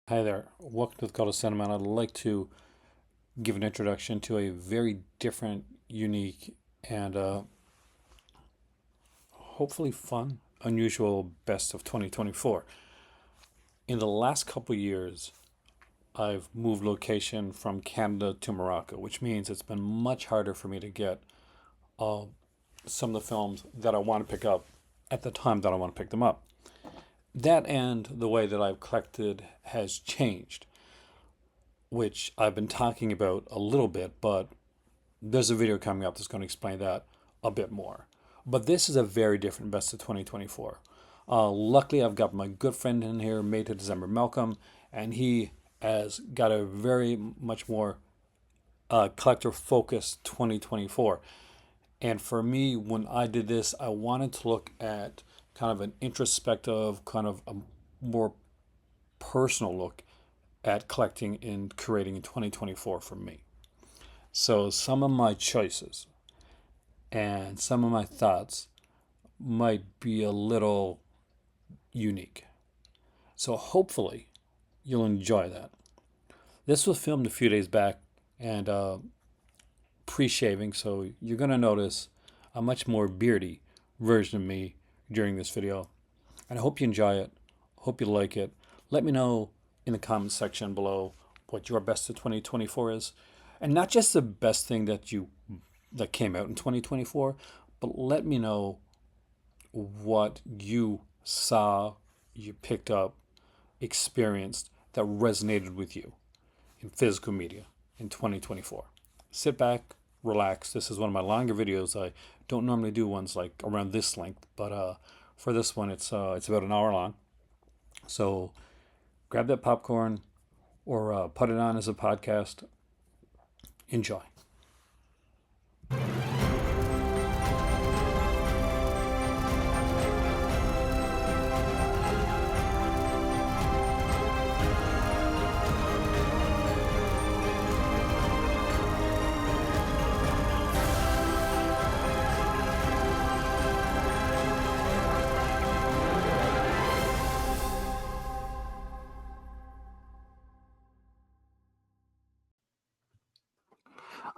Hi there. Welcome to the Call to Cinema. I'd like to give an introduction to a very different, unique, and hopefully fun, unusual best of 2024. In the last couple years, I've moved location from Canada to Morocco, which means it's been much harder for me to get uh, some of the films that I want to pick up at the time that I want to pick them up. That and the way that I've collected has changed, which I've been talking about a little bit, but there's a video coming up that's going to explain that a bit more. But this is a very different best of 2024. Luckily, I've got my good friend in here, May2December Malcolm, and he has got a very much more collector focused 2024. And for me, when I did this, I wanted to look at kind of an introspective, kind of a more personal look at collecting and curating in 2024 for me. So some of my choices and some of my thoughts might be a little unique. So hopefully you'll enjoy that. This was filmed a few days back and pre-shaving, so you're going to notice a much more beardy version of me during this video. And I hope you enjoy it. Hope you like it. Let me know in the comment section below what your best of 2024 is. And not just the best thing that came out in 2024, but let me know what you saw, you picked up, experienced that resonated with you in physical media in 2024. Sit back, relax. This is one of my longer videos. I don't normally do ones like around this length, but for this one, it's about an hour long. So grab that popcorn or put it on as a podcast. Enjoy.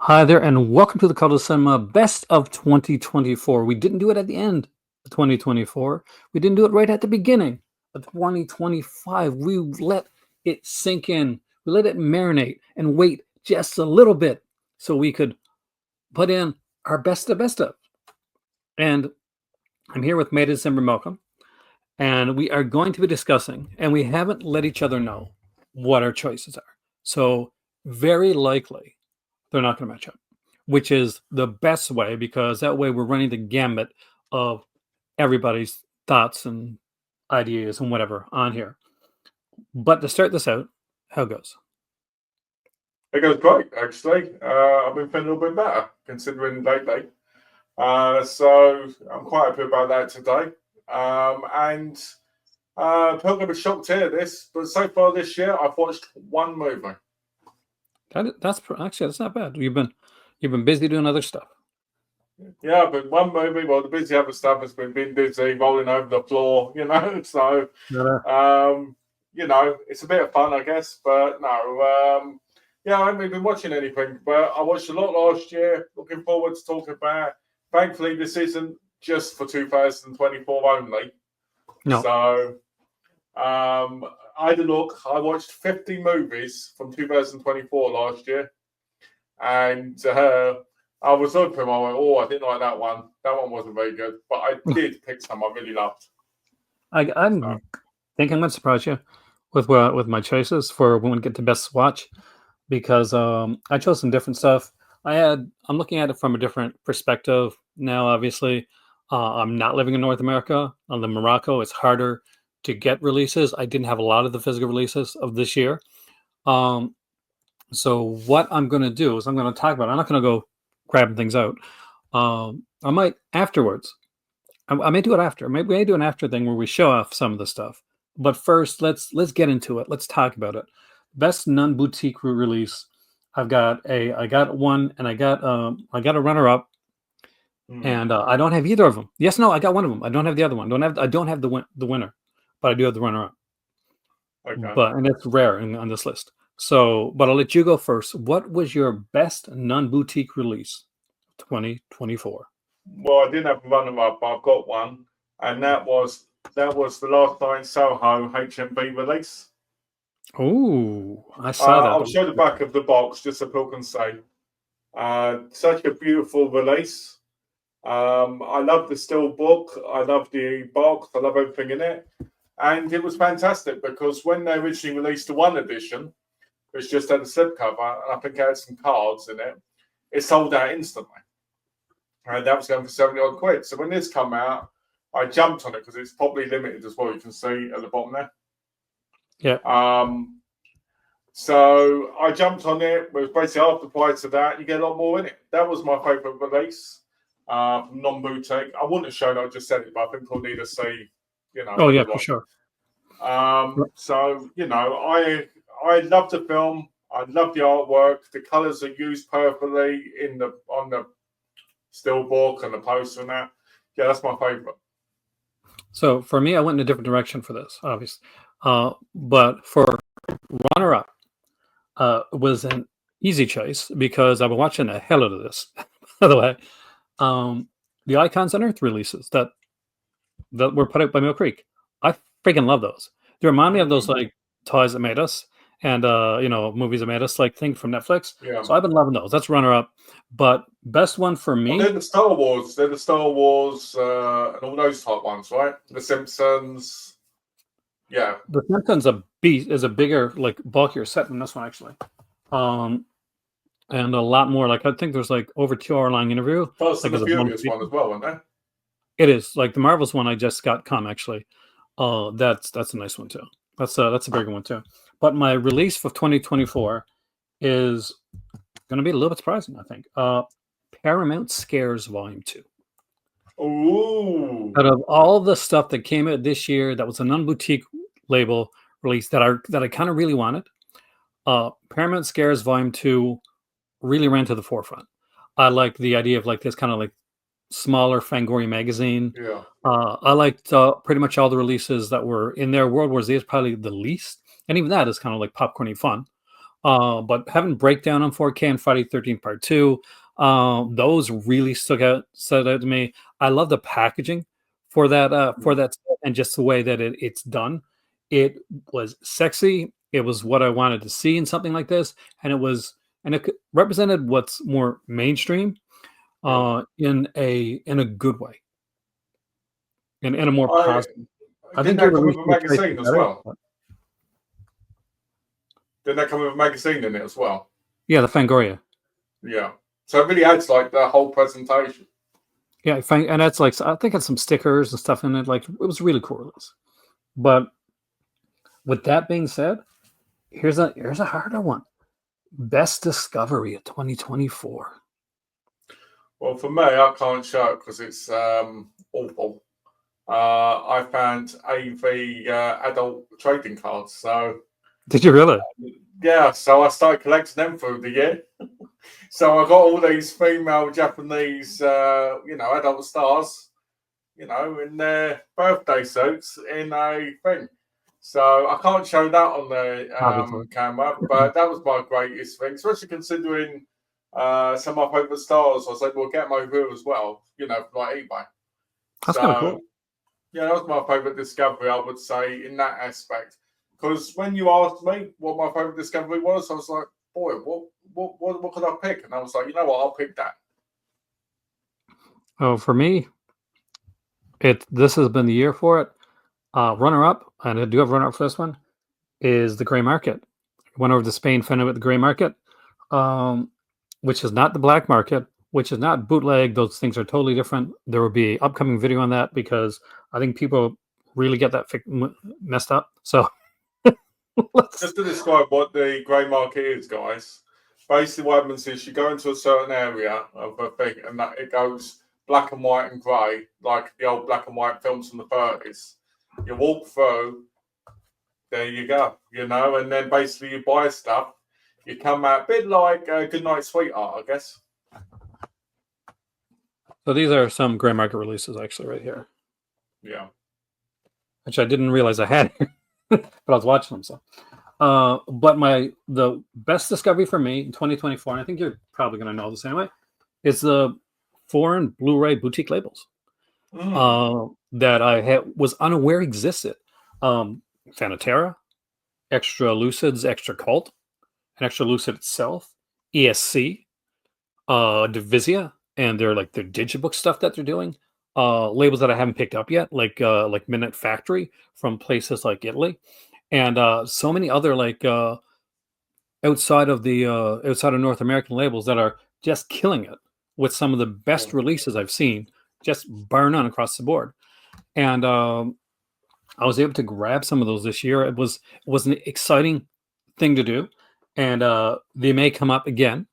Hi there, and welcome to the Call to Cinema Best of 2024. We didn't do it at the end of 2024. We didn't do it right at the beginning of 2025. We let it sink in. We let it marinate and wait just a little bit so we could put in our best of best of. And I'm here with May2December Malcolm, and we are going to be discussing, and we haven't let each other know what our choices are. So very likely they're not going to match up, which is the best way because that way we're running the gambit of everybody's thoughts and ideas and whatever on here. But to start this out, how it goes? It goes great, actually. I've been feeling a little bit better considering lately. So I'm quite happy about that today. And People going to be shocked to hear this, but so far this year, I've watched one movie. That's not bad. You've been busy doing other stuff. Yeah, but one movie. Well, the busy other stuff has been busy rolling over the floor, So, Yeah. it's a bit of fun, I guess. But no, yeah, I haven't been watching anything, but I watched a lot last year. Looking forward to talking about. Thankfully, this isn't just for 2024 only. No. So, I had a look. I watched 50 movies from 2024 last year, and I was looking. I went, "Oh, I didn't like that one. That one wasn't very good." But I did pick some I really loved. I So, think I'm going to surprise you with my choices for when we get to best watch because I chose some different stuff. I'm looking at it from a different perspective now. Obviously, I'm not living in North America. On the Morocco, it's harder to get releases. I didn't have a lot of the physical releases of this year. Um, so what I'm going to do is I'm going to talk about. I'm not going to go grabbing things out. I might afterwards. I may do it after. Maybe I do an after thing where we show off some of the stuff. But first, let's get into it. Let's talk about it. Best non-boutique release. I got one, and I got a runner-up, and I don't have either of them. Yes, no, I got one of them. I don't have the other one. I don't have the winner, but I do have the runner-up. Okay. but and it's rare on this list. So, but I'll let you go first. What was your best non-boutique release, 2024? Well, I didn't have a runner up, but I've got one, and that was the last night in Soho HMV release. Oh, I saw that. I'll show the back of the box just so people can see. Such a beautiful release. I love the steel book. I love the box. I love everything in it. And it was fantastic because when they originally released the one edition, which just had a slipcover, and I think it had some cards in it sold out instantly. And that was going for 70 odd quid. So when this come out, I jumped on it because it's probably limited as well. You can see at the bottom there. Yeah. So I jumped on it. It was basically half the price of that. You get a lot more in it. That was my favourite release from non-boutique. I wouldn't have shown it. I just said it, but I think we'll need to see, Oh yeah, for sure. So I love the film. I love the artwork. The colours are used perfectly on the steelbook and the poster and that. Yeah, that's my favourite. So for me, I went in a different direction for this, obviously. But for runner-up, was an easy choice because I've been watching the hell out of this. By the way, the Icons on Earth releases that were put out by Mill Creek, I freaking love those. They remind me of those like toys that made us, and movies that made us, like thing from Netflix. Yeah. So I've been loving those. That's runner-up. But best one for me. They're the Star Wars. They're the Star Wars and all those type ones, right? The Simpsons. Yeah. The Simpsons is a bigger, like bulkier set than this one actually. And a lot more. Like I think there's like over 2 hour long interview. Fast like and the Furious one as well, isn't there? It is like the Marvels one. I just got actually. That's a nice one too. That's a bigger one too. But my release for 2024 is going to be a little bit surprising, I think. Paramount Scares Volume 2. Ooh. Out of all the stuff that came out this year, that was a non-boutique label release that I kind of really wanted. Paramount Scares Volume 2 really ran to the forefront. I like the idea of like this kind of like smaller Fangoria magazine. Yeah. I liked pretty much all the releases that were in there. World War Z is probably the least, and even that is kind of like popcorny fun. But having Breakdown on 4K and Friday 13th Part 2, those really stood out to me. I love the packaging for that and just the way that it's done. It was sexy. It was what I wanted to see in something like this, and it represented what's more mainstream in a good way, in a more positive. I think that come with a magazine as well. Didn't that come with a magazine in it as well? Yeah, the Fangoria. Yeah. So it really adds like the whole presentation. Yeah, and that's like, I think it's some stickers and stuff in it. Like it was really cool release. But with that being said, here's a harder one. Best discovery of 2024. Well, for me, I can't show it because it's awful. I found AV adult trading cards. So did you really? Yeah. So I started collecting them through the year. So I got all these female Japanese, adult stars, in their birthday suits in a thing. So I can't show that on the camera, but that was my greatest thing, especially considering some of my favourite stars. I was like, we'll get them over here as well, like eBay. That's kind of cool. Yeah, that was my favourite discovery, I would say, in that aspect. Because when you asked me what my favourite discovery was, I was like, boy, what could I pick? And I was like, you know what, I'll pick that. Oh, for me, this has been the year for it. Runner-up, and I do have runner-up for this one, is the Grey Market. Went over to Spain, found out at the Grey Market, which is not the black market, which is not bootleg. Those things are totally different. There will be an upcoming video on that because I think people really get that messed up. So just to describe what the Grey Market is, guys. Basically, what happens is you go into a certain area of a thing, and that it goes black and white and grey, like the old black and white films from the 30s. You walk through, there you go, and then basically you buy stuff. You come out a bit like Goodnight Sweetheart, I guess. So these are some Grey Market releases, actually, right here. Yeah. Which I didn't realize I had here. but I was watching them. So, but the best discovery for me in 2024, and I think you're probably going to know this anyway, is the foreign Blu-ray boutique labels Mm. that was unaware existed. Fanatera, Extra Lucid's Extra Cult, and Extra Lucid itself, ESC, Divisia, and their digibook stuff that they're doing. Labels that I haven't picked up yet, like Minute Factory from places like Italy, and so many other outside of North American labels that are just killing it with some of the best Mm. releases I've seen, just burn on across the board. And I was able to grab some of those this year. It was an exciting thing to do, and they may come up again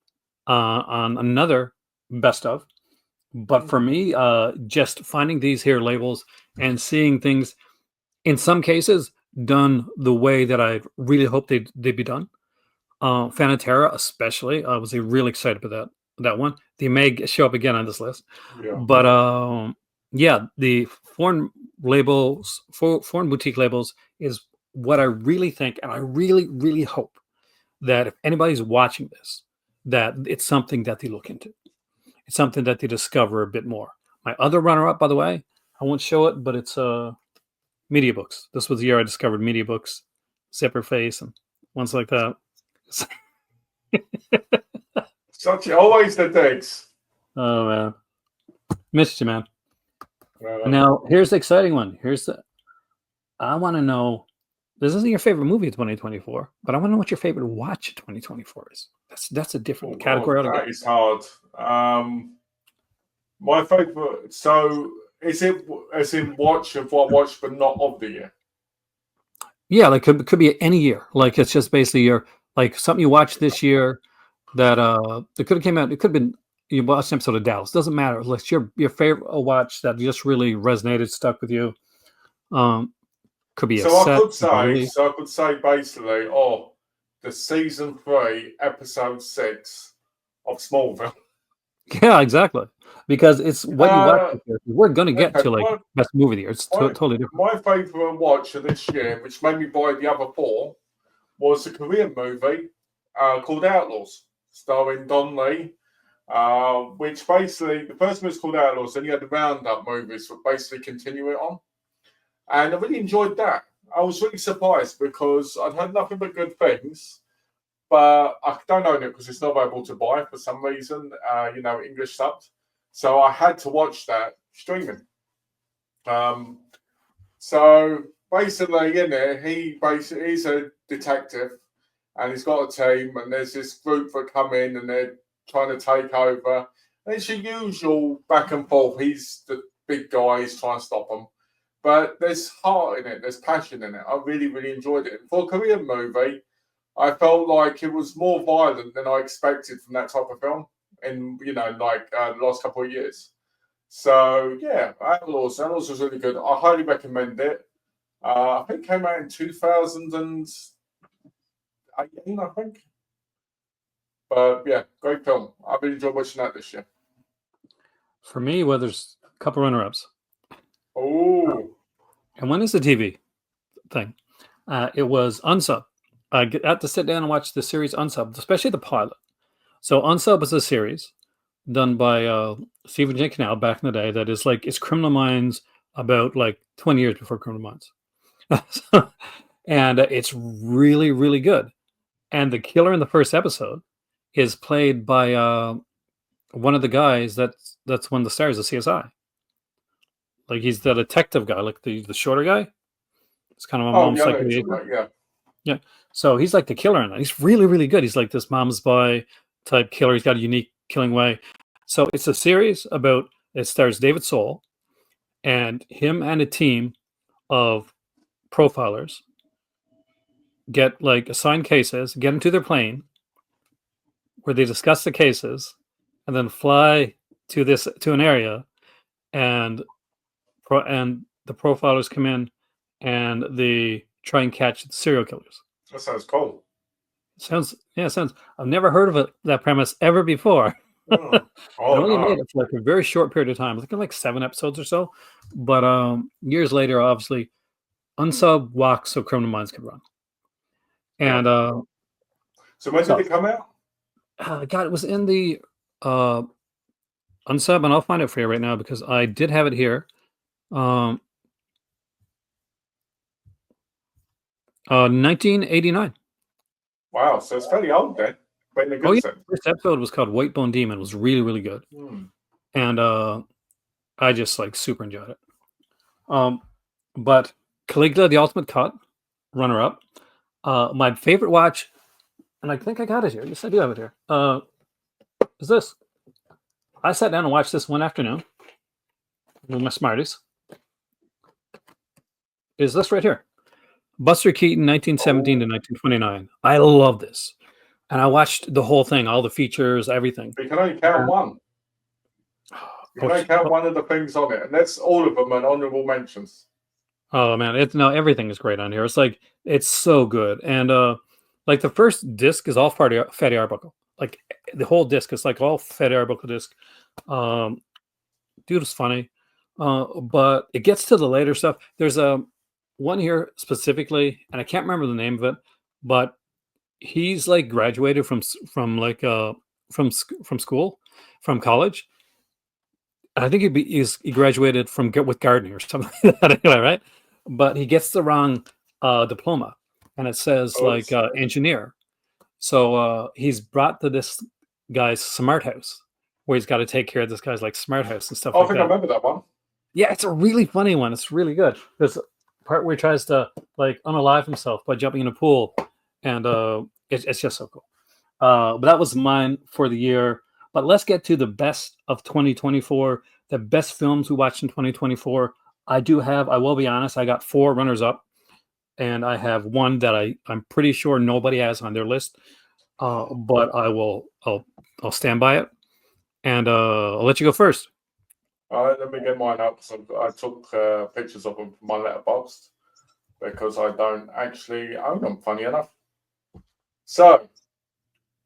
on another best of. But for Mm. me, just finding these here labels and seeing things in some cases done the way that I really hoped they'd be done. Fanatera, especially, I was really excited for that one. They may show up again on this list, Yeah. but yeah, the foreign boutique labels is what I really think, and I really, really hope that if anybody's watching this, that it's something that they look into. It's something that they discover a bit more. My other runner-up, by the way, I won't show it, but it's media books. This was the year I discovered media books, Zipper Face, and ones like that. Such always the things. Oh man, missed you, man. Uh, Now here's the exciting one. I want to know. This isn't your favorite movie of 2024, but I want to know what your favorite watch of 2024 is. That's a oh different God, category that altogether. is hard. My favorite. So is it as in watch of what I watched, but not of the year? Yeah, like could be any year. Like it's just basically your like something you watched this year that it could have came out. It could have been you watched an episode of Dallas. Doesn't matter. Like your favorite watch that just really resonated, stuck with you. Um, could be a So I set, could could be a say, movie. so I could say basically, oh, the season 3, episode 6 of Smallville. Yeah, exactly. Because it's what you watch Uh, this year. We're gonna get okay, to like best movie of the year. It's my, totally different. my favourite watch of this year, which made me buy the other 4, was a Korean movie called Outlaws, starring Don Lee. Which basically, the first one was called Outlaws, then you had the Roundup movies, that basically continue it on. And I really enjoyed that. I was really surprised because I'd heard nothing but good things, but I don't own it because it's not available to buy for some reason, English subbed. So I had to watch that streaming. Um, so basically, in there, he's a detective and he's got a team, and there's this group that come in and they're trying to take over. And it's your usual back and forth. He's the big guy, he's trying to stop them. But there's heart in it, there's passion in it. I really, really enjoyed it. For a Korean movie, I felt like it was more violent than I expected from that type of film in, the last couple of years. So, yeah, Outlaws was really good. I highly recommend it. I think it came out in 2018, I think. But yeah, great film. I've really enjoyed watching that this year. For me, well, there's a couple runner-ups. Oh, And one is the TV thing. It was Unsub. I got to sit down and watch the series Unsub, especially the pilot. So Unsub is a series done by Stephen J. Cannell back in the day. That is like it's Criminal Minds about like 20 years before Criminal Minds, and it's really really good. And the killer in the first episode is played by one of the guys that's one of the stars of CSI. Like he's the detective guy, like the shorter guy. It's kind of oh almost yeah, I like know the what you're agent. talking about, Yeah. So he's like the killer in that. He's really, really good. He's like this mom's boy type killer. He's got a unique killing way. So it's a series about it stars David Soul and him and a team of profilers get like assigned cases, get into their plane where they discuss the cases and then fly to an area and and the profilers come in and they try and catch the serial killers. That sounds cool. Sounds. I've never heard of that premise ever before. Oh, It oh only no. made it for like a very short period of time. I think like 7 episodes or so. But years later, obviously, unsub walk so criminal minds can run. Yeah. And So when did so it come out? God, it was in the uh, unsub, and I'll find it for you right now because I did have it here. Um, 1989. Wow, so it's fairly old then, but in a Oh good yeah, sense. first episode was called White Bone Demon. It was really really good, Hmm. and I just like super enjoyed it. Um, but Caligula, the Ultimate Cut, runner up. My favorite watch, and I think I got it here. Yes, I do have it here. Is this? I sat down and watched this one afternoon with my Smarties. Is this right here? Buster Keaton, 1917 to Oh, 1929. I love this. And I watched the whole thing, all the features, everything. you can only count And, one. You can only count one of the things on it, and that's all of them and honourable mentions. oh man, it's no everything is great on here. It's like it's so good. And like the first disc is all Fatty Arbuckle. Like the whole disc is like all Fatty Arbuckle disc. Um dude is funny. But it gets to the later stuff. There's a one here specifically, and I can't remember the name of it, but he's like graduated from like from school, from college. I think he graduated from with gardening or something like that anyway, right? But he gets the wrong diploma, and it says like Oops. engineer. So he's brought to this guy's smart house where he's got to take care of this guy's like smart house and stuff Oh, I like think I that. remember that one. Yeah, it's a really funny one. It's really good. There's a part where he tries to like unalive himself by jumping in a pool, and it's just so cool. But that was mine for the year. But let's get to the best of 2024, the best films we watched in 2024. I will be honest, I got four runners up, and I have one that I'm pretty sure nobody has on their list. But I'll stand by it, and I'll let you go first. Let me get mine up. So I took pictures of them from my letterbox because I don't actually own them, funny enough. So,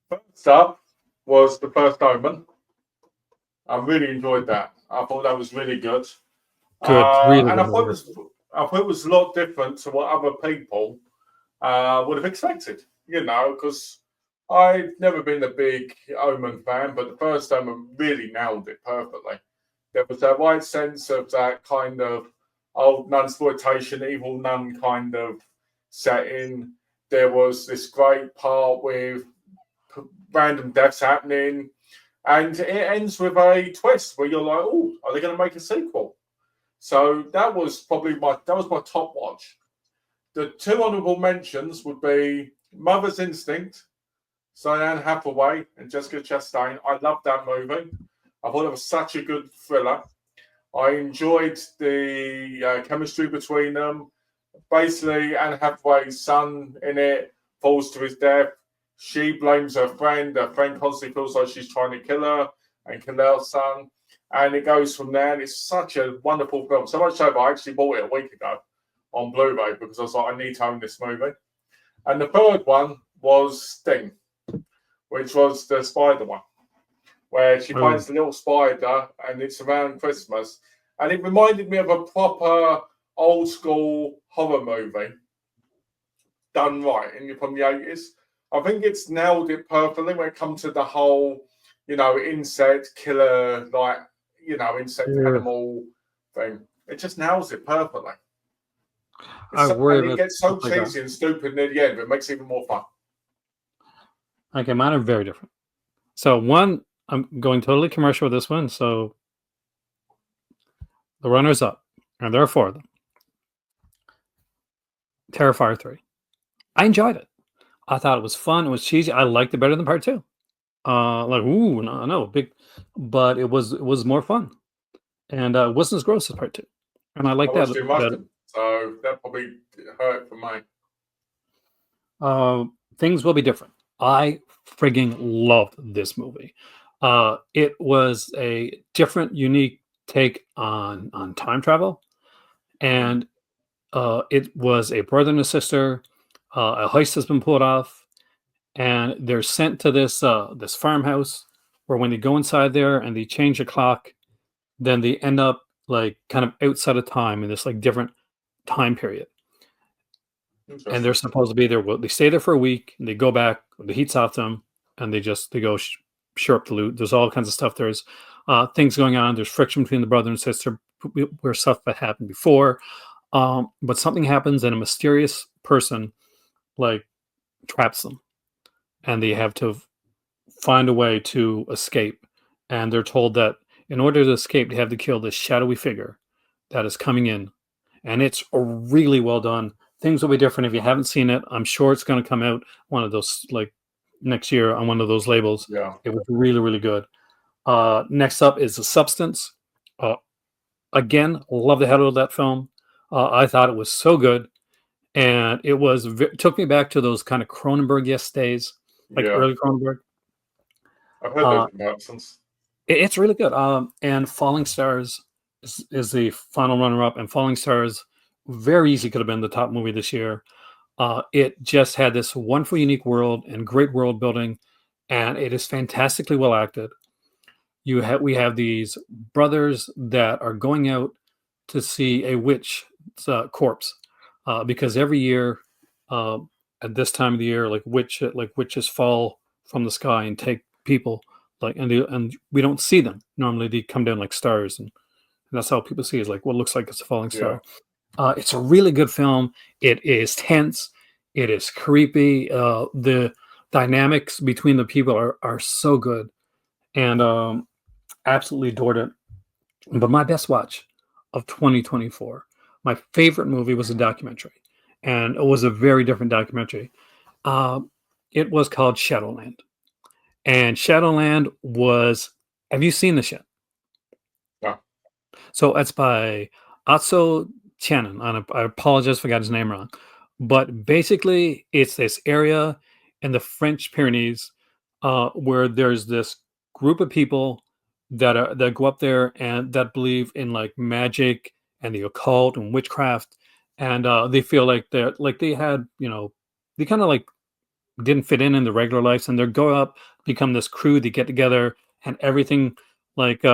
first up was The First Omen. I really enjoyed that. I thought that was really good. Good, really And good movie. I thought it was a lot different to what other people would have expected, because I've never been a big Omen fan, but The First Omen really nailed it perfectly. There was that right sense of that kind of old nun-exploitation, evil nun kind of setting. There was this great part with random deaths happening, and it ends with a twist where you're like, "Oh, are they going to make a sequel?" So that was probably my top watch. The two honourable mentions would be Mother's Instinct, Diane Hathaway and Jessica Chastain. I loved that movie. I thought it was such a good thriller. I enjoyed the chemistry between them. Basically, Anne Hathaway's son in it falls to his death. She blames her friend. Her friend constantly feels like she's trying to kill her and kill her son. And it goes from there. And it's such a wonderful film. So much so that I actually bought it a week ago on Blu-ray because I was like, I need to own this movie. And the third one was Sting, which was the spider one, where she Oh, finds the little spider and it's around Christmas. And it reminded me of a proper old school horror movie done right from the 80s. I think it's nailed it perfectly when it comes to the whole, insect killer, insect yeah. animal thing. It just nails it perfectly. I worry And it about gets stuff so like that. cheesy and stupid near the end, but it makes it even more fun. Okay, mine are very different. So one, I'm going totally commercial with this one. So the runners up, and there are four of them. Terrifier 3. I enjoyed it. I thought it was fun. It was cheesy. I liked it better than part two. Like, ooh, no, big, but it was more fun, and it wasn't as gross as part two, and I I like that. watched it That mustard, so that probably hurt for me. things will be different. I frigging loved this movie. It was a different, unique take on time travel, Hmm. and it was a brother and a sister. A heist has been pulled off, and they're sent to this farmhouse where when they go inside there and they change the clock, then they end up like kind of outside of time in this like different time period. and they're Interesting. supposed to be there. Well, they stay there for a week, and they go back. The heat's off them, and they go shore up the loot. There's all kinds of stuff. There's things going on. There's friction between the brother and sister, where stuff that happened before. But something happens, and a mysterious person like traps them, and they have to find a way to escape. And they're told that in order to escape, they have to kill this shadowy figure that is coming in. And it's really well done. Things will be different if you haven't seen it. I'm sure it's going to come out one of those like next year on one of those labels. Yeah. It was really, really good. Next up is The Substance. Uh, again, love the hell out of that film. I thought it was so good, and took me back to those kind of Cronenberg-esque days, like Yeah. early Cronenberg. I've heard Uh, those comparisons. it's really good. And Falling Stars is the final runner-up, and Falling Stars very easy could have been the top movie this year. It just had this wonderful, unique world and great world building, and it is fantastically well acted. We have these brothers that are going out to see a witch corpse, because every year uh, at this time of the year, witches fall from the sky and take people, and we don't see them normally. They come down like stars, and that's how people see it, like what looks like it's a falling Yeah. star. It's a really good film. It is tense. It is creepy. The dynamics between the people are so good, and absolutely adored it. But my best watch of 2024, my favorite movie was a documentary, and it was a very different documentary. Uh, it was called Shadowland, and Shadowland was. Have you seen this yet? Yeah. So it's by Atso Tianen. I apologize if I got his name wrong, but basically, it's this area in the French Pyrenees where there's this group of people that go up there and that believe in like magic and the occult and witchcraft, and they feel like they had they kind of like didn't fit in the regular lives, and they go up, become this crew, they get together, and everything like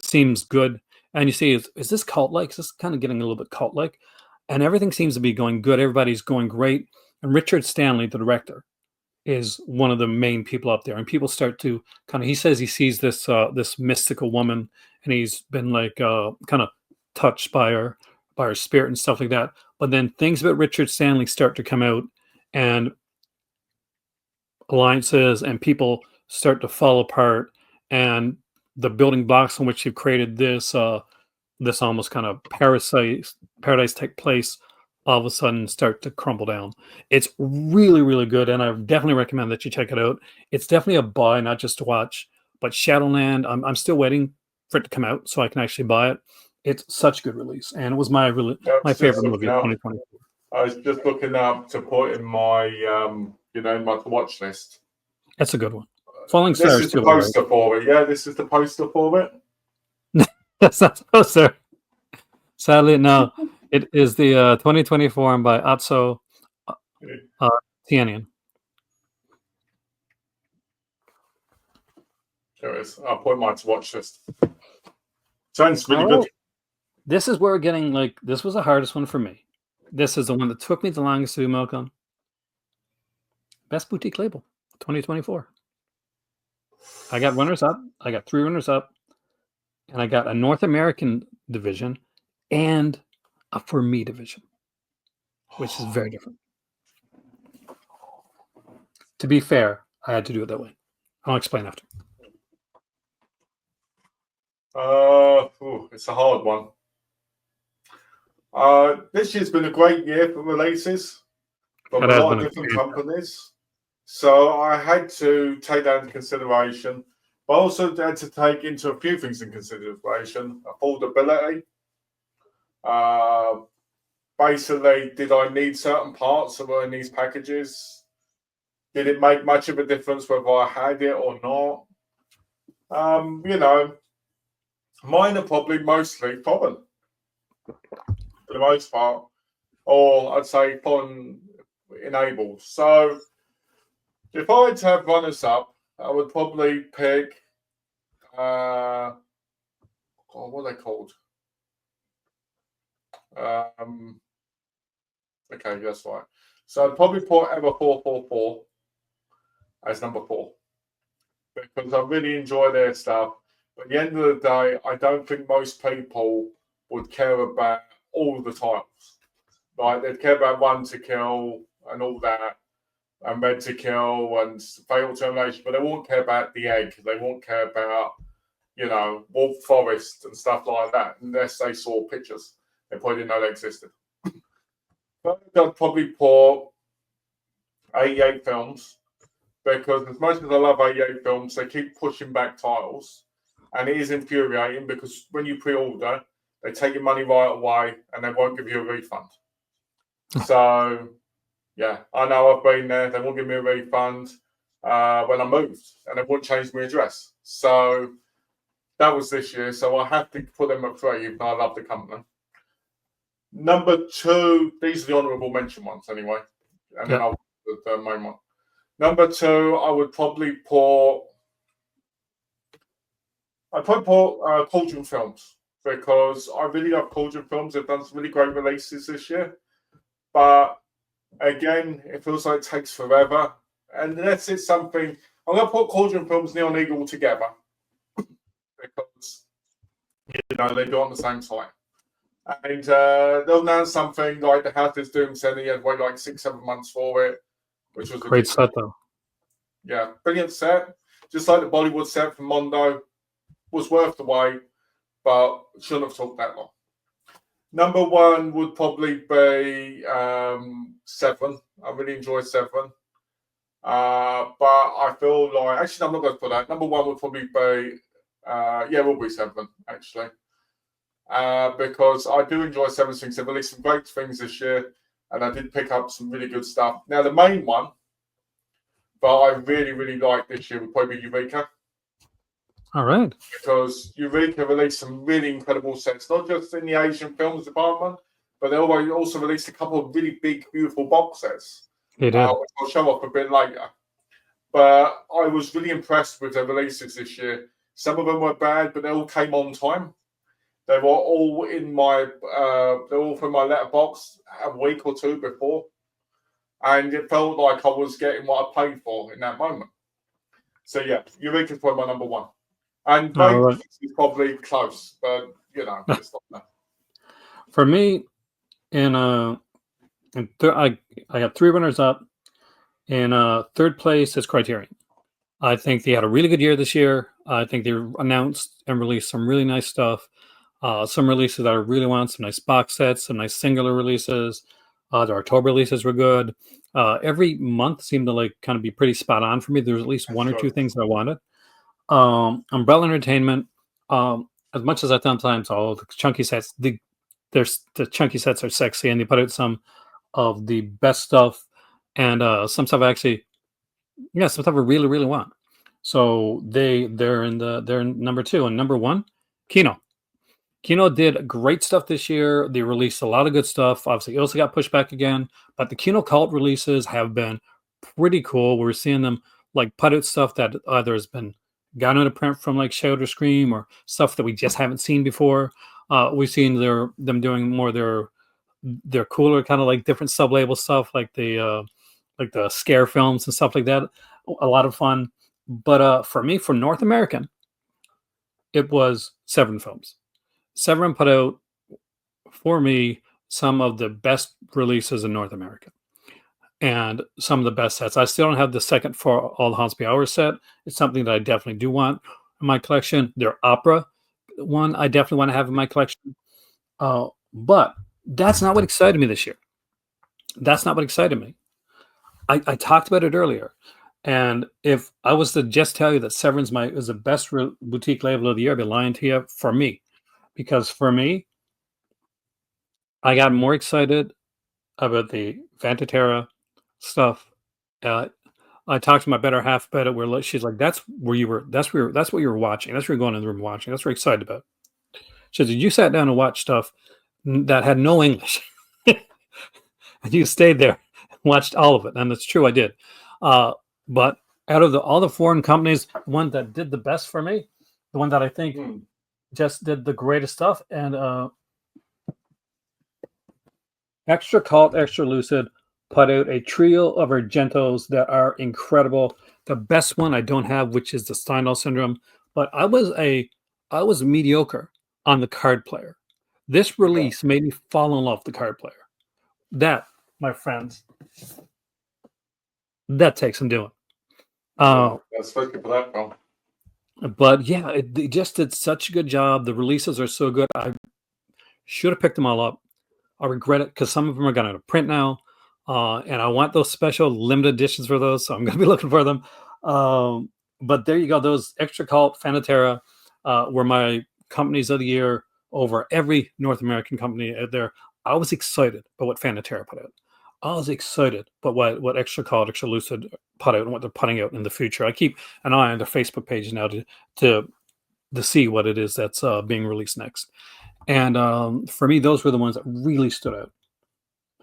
seems good. And you see, is this cult like? Is this kind of getting a little bit cult like? And everything seems to be going good. Everybody's going great. And Richard Stanley, the director, is one of the main people up there. And people start to kind of. He says he sees this mystical woman, and he's been like kind of touched by her spirit and stuff like that. But then things about Richard Stanley start to come out, and alliances and people start to fall apart, and the building blocks on which you've created this almost kind of paradise type place all of a sudden start to crumble down. It's really, really good, and I definitely recommend that you check it out. It's definitely a buy, not just to watch. But Shadowland, I'm still waiting for it to come out so I can actually buy it. It's such a good release, and it was I my was just favorite movie looking of up. 2020. I was just looking up to put in my, in my watch list. That's a good one. Falling This Stars is the too, by the way. poster for it. Yeah, this is the poster for it. That's not supposed to. Sadly, no. It is the 2024 one by Atso Tianian. There it is. I'll put mine to watch list. Sounds really All good. right. This is where we're getting like this was the hardest one for me. This is the one that took me the longest to do milk on. Best boutique label, 2024. I got runners up. I got 3 runners up, and I got a North American division and a for me division, which is very different. To be fair, I had to do it that way. I'll explain after. It's a hard one. This year's been a great year for releases from That a has lot been of a different companies. So I had to take that into consideration, but also had to take into a few things in consideration. Affordability. Basically, did I need certain parts of these packages? Did it make much of a difference whether I had it or not? Mine are probably mostly foreign for the most part, or I'd say foreign enabled. So if I had to have runners up, I would probably pick what are they called? Okay, that's right. So I'd probably put Ever 444 as number 4 because I really enjoy their stuff. But at the end of the day, I don't think most people would care about all the titles. Like they'd care about One to Kill and all that, and Red to Kill and Fatal Termination, but they won't care about The Egg. They won't care about, Wolf Forest and stuff like that unless they saw pictures. They probably didn't know they existed. But I'd probably put 88 films because as much as I love 88 films, they keep pushing back titles. And it is infuriating because when you pre-order, they take your money right away and they won't give you a refund. So, yeah, I know I've been there. They won't give me a refund when I moved and they won't change my address. So that was this year. So I have to put them at 3, even though I love the company. Number 2, these are the honourable mention ones anyway. And then I'll put the main one. Number 2, I would probably put Cauldron Films because I really love Cauldron Films. They've done some really great releases this year. But again, it feels like it takes forever. Unless it's something, I'm going to put Cauldron Films and Neon Eagle together because, they do it on the same site. And they'll announce something like the House is Doom Center. You had to wait like 6-7 months for it, which was Great set, though. Yeah, brilliant set. Just like the Bollywood set from Mondo, was worth the wait, but shouldn't have took that long. Number 1 would probably be Seven. I really enjoy Seven. But I feel like, actually, I'm not going to put that. Number 1 would probably be, it will be Seven, actually. Because I do enjoy Seven things. They've released some great things this year, and I did pick up some really good stuff. Now, the main one, but I really, really like this year would probably be Eureka. All right. Because Eureka released some really incredible sets, not just in the Asian films department, but they also released a couple of really big, beautiful box sets. They did. Which I'll show off a bit later. But I was really impressed with their releases this year. Some of them were bad, but they all came on time. They were all in my, they're all from my letterbox a week or 2 before. And it felt like I was getting what I paid for in that moment. So yeah, Eureka's probably my number 1. And Vegas is probably close, but it's not that. For me, I got 3 runners up. In 3rd place is Criterion. I think they had a really good year this year. I think they announced and released some really nice stuff. Some releases that I really want, some nice box sets, some nice singular releases. Their October releases were good. Every month seemed to kind of be pretty spot on for me. There was at least 1 or 2 things that I wanted. Umbrella Entertainment, as much as I sometimes the chunky sets, the chunky sets are sexy, and they put out some of the best stuff, and some stuff some stuff I really, really want. So they're in number 2, and number 1, Kino. Kino did great stuff this year. They released a lot of good stuff. Obviously, it also got pushed back again, but the Kino Cult releases have been pretty cool. We're seeing them put out stuff that either has been gotten out of print from Shout or Scream, or stuff that we just haven't seen before. We've seen them doing more their cooler kind of different sub-label stuff, like the scare films and stuff like that. A lot of fun. But for me, for North American, it was Severin Films. Severin put out, for me, some of the best releases in North America, and some of the best sets. I still don't have the second For All the Haunts Be Ours set. It's something that I definitely do want in my collection. Their opera one, I definitely want to have in my collection. But that's not what excited me this year. That's not what excited me. I talked about it earlier. And if I was to just tell you that Severin's is the best boutique label of the year, I'd be lying to you for me. Because for me, I got more excited about the Vantaterra stuff. I talked to my better half about it. Where she's like, "That's what you were watching. That's what you're going in the room watching. That's what you're excited about." She said, "You sat down and watched stuff that had no English, and you stayed there and watched all of it." And it's true, I did. But out of all the foreign companies, the one that did the best for me, the one that I think just did the greatest stuff, and Extra Cult, Extra Lucid put out a trio of Argentos that are incredible. The best one I don't have, which is the Steinhall syndrome, but I was mediocre on the card player. This Yeah, release made me fall in love with the card player. That, my friends, that takes some doing. yeah, Uh, especially for that film. but yeah, it just did such a good job. The releases are so good. I should have picked them all up. I regret it because some of them are going to print now, and I want those special limited editions for those, so I'm going to be looking for them. Um, but there you go. Those Extra Cult, Fanatera were my companies of the year over every North American company out there. I was excited about what Fanatera put out. I was excited about what Extra Cult, Extra Lucid put out and what they're putting out in the future. I keep an eye on their Facebook page now to to see what it is that's being released next. And for me, those were the ones that really stood out.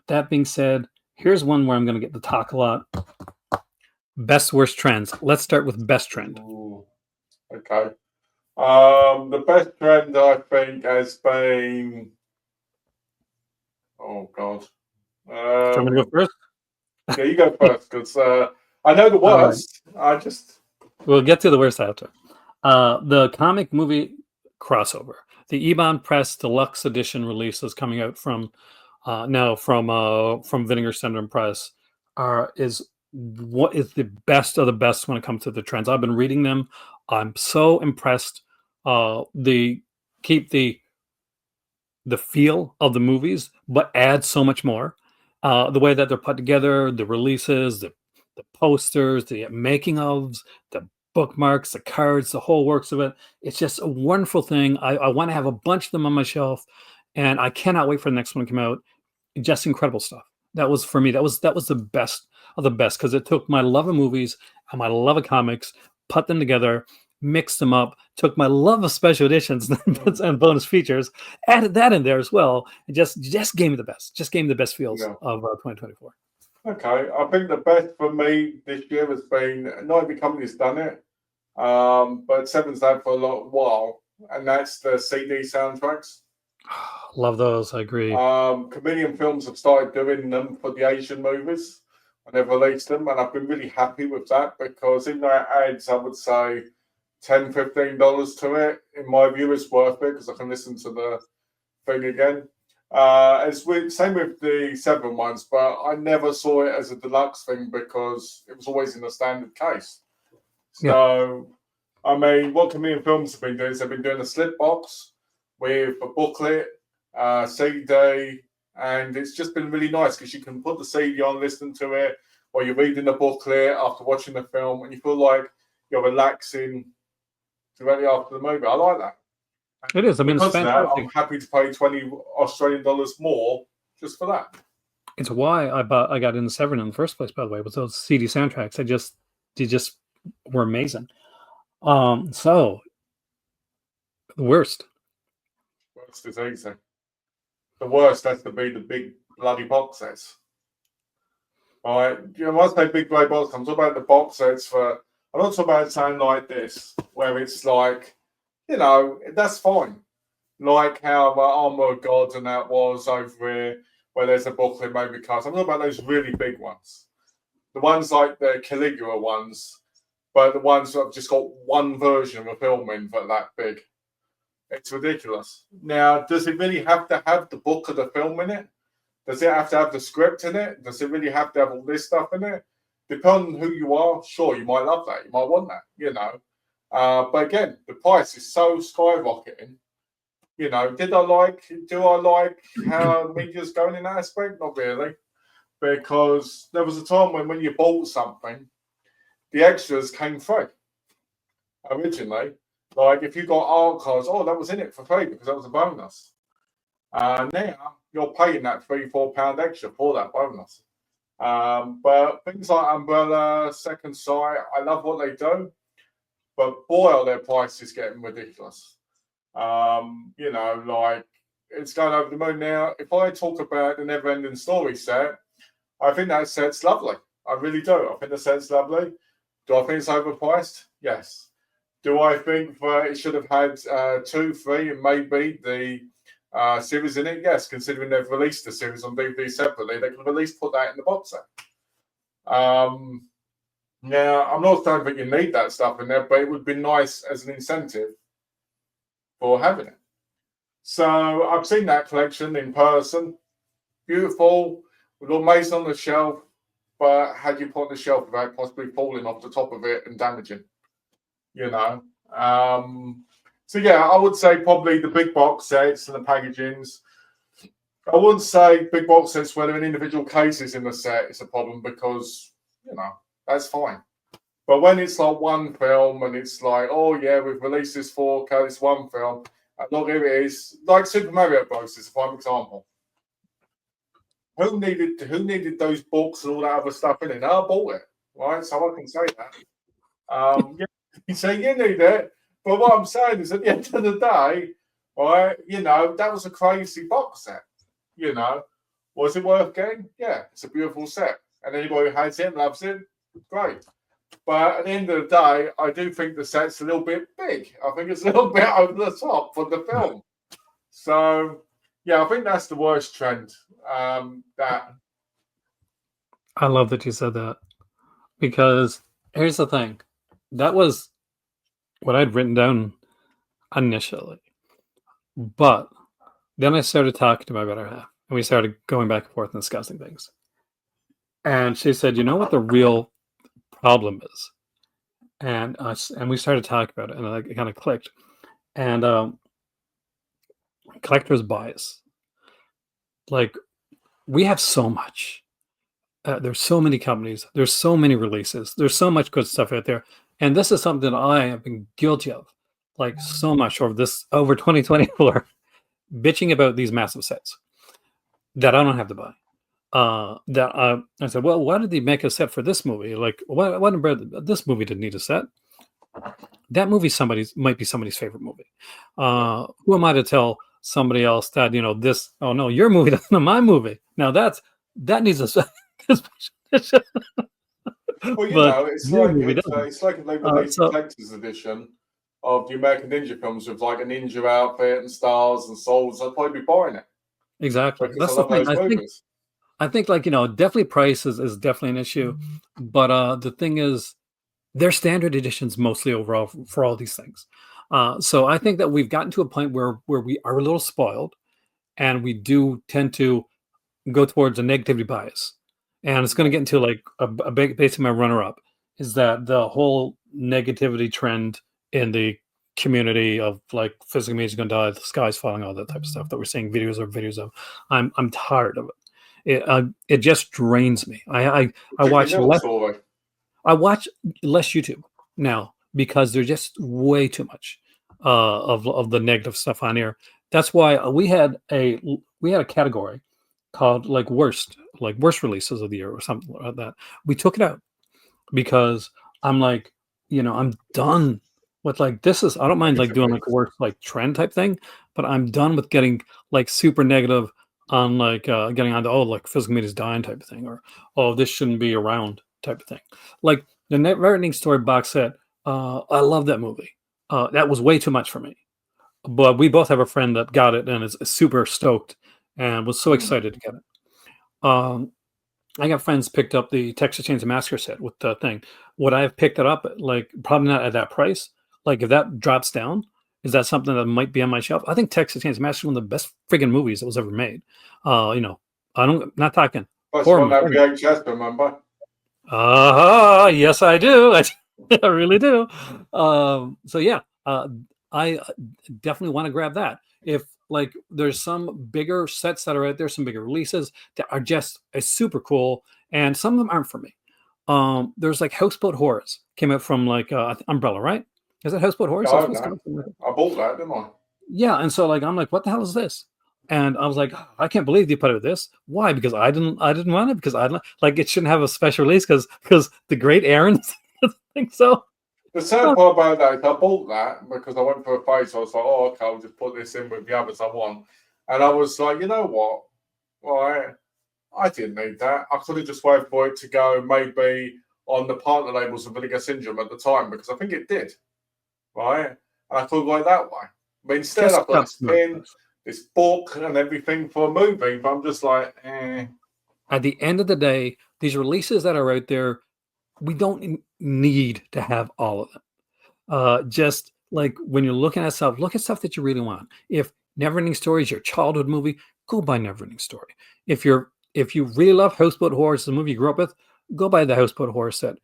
That being said, here's one where I'm going to get the talk a lot. Best worst trends. Let's start with best trend. Ooh, okay. The best trend I think has been. Oh God. Do you want me to go first? Yeah, you go first because I know the All right. worst. I just. We'll get to the worst after. The comic movie crossover. The Ebon Press Deluxe Edition release is coming out from now from Vinegar Syndrome Press. Is what is the best of the best when it comes to the trends. I've been reading them. I'm so impressed. The keep the feel of the movies, but add so much more. The way that they're put together, the releases, the posters, the making ofs, the bookmarks, the cards, the whole works of it. It's just a wonderful thing. I want to have a bunch of them on my shelf, and I cannot wait for the next one to come out. Just incredible stuff. That was for me. That was the best of the best because it took my love of movies and my love of comics, put them together, mixed them up, took my love of special editions and bonus features, added that in there as well, and just gave me the best. Just gave me the best feels Yeah. of 2024. Okay. I think the best for me this year has been not every company's done it, but Seven's had for a lot while, and that's the CD soundtracks. Love those. I agree. Chameleon Films have started doing them for the Asian movies, and they've released them, and I've been really happy with that because even though it adds, I would say, $10-15 to it, in my view, it's worth it because I can listen to the thing again. It's with, same with the Seven ones, but I never saw it as a deluxe thing because it was always in a standard case. Yeah. So, I mean, what Chameleon Films have been doing is they've been doing a slip box with a booklet, CD, and it's just been really nice because you can put the CD on, listen to it, or you're reading the booklet after watching the film, and you feel like you're relaxing directly after the movie. I like that. It is. I mean, it's Because of that, fantastic. I'm happy to pay 20 Australian dollars more just for that. It's why I got into Severin in the first place. By the way, with those CD soundtracks, they just were amazing. So the worst. Worst is easy. The worst has to be the big bloody box sets. All right, you know, once they big grey box, I'm talking about the box sets for. I'm not talking about something like this, where it's like, you know, that's fine. Like how Armour of God and that was over here, where there's a booklet maybe cast. I'm talking about those really big ones. The ones like the Caligula ones, but the ones that have just got one version of a film in for that big. It's ridiculous. Now, does it really have to have the book of the film in it? Does it have to have the script in it? Does it really have to have all this stuff in it? Depending on who you are, sure, you might love that. You might want that, you know. But again, the price is so skyrocketing. You know, do I like how media's going in that aspect? Not really. Because there was a time when you bought something, the extras came free originally. Like if you got art cards, oh, that was in it for free because that was a bonus. Now you're paying that £3-4 extra for that bonus. But things like Umbrella, Second Sight, I love what they do, but boy, are their prices getting ridiculous. You know, like it's going over the moon now. If I talk about the Never Ending Story set, I think that set's lovely. I really do. I think the set's lovely. Do I think it's overpriced? Yes. Do I think that it should have had 2, 3, and maybe the series in it. Yes, considering they've released the series on DVD separately, they could at least put that in the box set. Now, I'm not saying that you need that stuff in there, but it would be nice as an incentive for having it. So I've seen that collection in person. Beautiful, with all Mason on the shelf, but how do you put on the shelf without possibly falling off the top of it and damaging? You know. So yeah, I would say probably the big box sets and the packagings. I wouldn't say big box sets where there are individual cases in the set is a problem, because, you know, that's fine. But when it's like one film and it's like, oh yeah, we've released this 4K, this one film, and look, here it is. Like Super Mario Bros. Is a prime example. Who needed those books and all that other stuff in it? No, I bought it, right? So I can say that. Yeah, you say you need it, but what I'm saying is, at the end of the day, right? You know, that was a crazy box set. You know, was it worth getting? Yeah, it's a beautiful set, and anybody who has it and loves it, great. But at the end of the day, I do think the set's a little bit big. I think it's a little bit over the top for the film. So, yeah, I think that's the worst trend. That I love that you said that, because here's the thing. That was what I'd written down initially. But then I started talking to my better half, and we started going back and forth and discussing things. And she said, "You know what the real problem is?" And we started talking about it, and it kind of clicked. And collector's bias. Like, we have so much. There's so many companies. There's so many releases. There's so much good stuff out there. And this is something that I have been guilty of, like, so much over 2024, bitching about these massive sets that I don't have to buy. I said, well, why did they make a set for this movie? Like, what about this movie didn't need a set? That movie might be somebody's favorite movie. Who am I to tell somebody else that, you know, this? Oh no, your movie doesn't know my movie. Now that needs a set. well, you But know, it's your like movie doesn't. if they released a collector's edition of the American Ninja films with like a ninja outfit and stars and swords, I'd probably be buying it Exactly. because That's I the love thing. those movies. I think, like, you know, definitely price is definitely an issue. But the thing is, they're standard editions mostly overall for all these things. So I think that we've gotten to a point where we are a little spoiled, and we do tend to go towards a negativity bias. And it's going to get into like a big, basically my runner up is that the whole negativity trend in the community of like physical media is going to die, the sky's falling, all that type of stuff that we're seeing videos of. I'm tired of it. It just drains me. I watch less. I watch less YouTube now because there's just way too much of the negative stuff on here. That's why we had a category called like worst releases of the year or something like that. We took it out because I'm like, you know, I'm done with like this is I don't mind like doing like a worst like trend type thing, but I'm done with getting like super negative on like getting onto like physical media is dying type of thing, or oh, this shouldn't be around type of thing. Like the Neverending Story box set, I love that movie. That was way too much for me. But we both have a friend that got it and is super stoked and was so excited to get it. I got friends picked up the Texas Chainsaw Massacre set with the thing. Would I have picked it up? Like, probably not at that price. Like, if that drops down, is that something that might be on my shelf? I think Texas Chainsaw Massacre is one of the best friggin' movies that was ever made. You know, not talking horror movie. VHS, remember? Yes, I do. I really do. So yeah, I definitely want to grab that. If like there's some bigger sets that are out there, some bigger releases that are just super cool, and some of them aren't for me. There's like Houseboat Horrors came out from like Umbrella, right? Is that Houseboat Horrors? I bought that, didn't I? Yeah, and so like I'm like, what the hell is this? And I was like, I can't believe they put out this. Why? Because I didn't want it. Because I don't like it shouldn't have a special release because the great Aaron doesn't think so. The sad part about that is I bought that because I went for a face. I was like, oh, okay, I'll just put this in with the others I want. And I was like, you know what? Right, I didn't need that. I could have just waited for it to go maybe on the partner labels of Vinegar Syndrome at the time, because I think it did. Right? And I could have gone that way. But instead, I've got this pin. this book and everything for a movie, but I'm just like, eh. At the end of the day, these releases that are out there, we don't need to have all of them. Just like when you're looking at stuff, look at stuff that you really want. If Neverending Story is your childhood movie, go buy Neverending Story. If you really love Houseboat Horror, it's the movie you grew up with, go buy the Houseboat Horror set.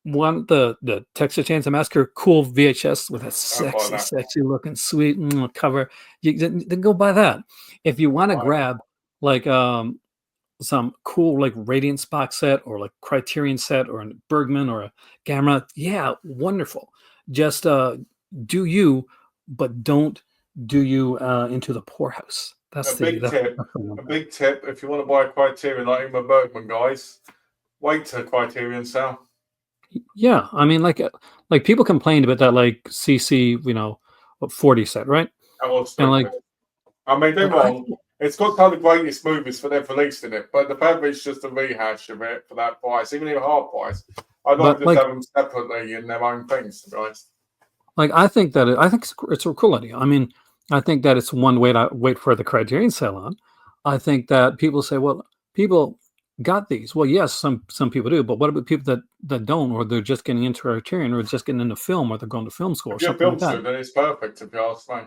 One the Texas Chainsaw Massacre cool VHS with a Don't buy sexy, that. sexy looking sweet cover. Then go buy that. If you want to Right. grab like some cool like Radiance box set or like Criterion set or a Bergman or a Gamma, yeah, wonderful. Just do you, but don't do you into the poorhouse. A That's big that's tip. A big tip. If you want to buy a Criterion like Ingmar Bergman, guys, wait till Criterion sale. yeah. I mean, like people complained about that like CC, 40 set, right? That was And like, stupid. I mean, don't like I, wrong. It's got some of the greatest movies for they've released in it, but the fact that it's just a rehash of it for that price, even at half price, I'd rather but just like have them separately in their own things, to be honest. like I think that I think it's a cool idea. I mean, I think that it's one way to wait for the Criterion sale on. I think that people say, well, people got these. Well, yes, some people do, but what about people that don't, or they're just getting into Criterion, or just getting into film, or they're going to film school, or If you're a something like film that? student, then it's perfect, if you ask me.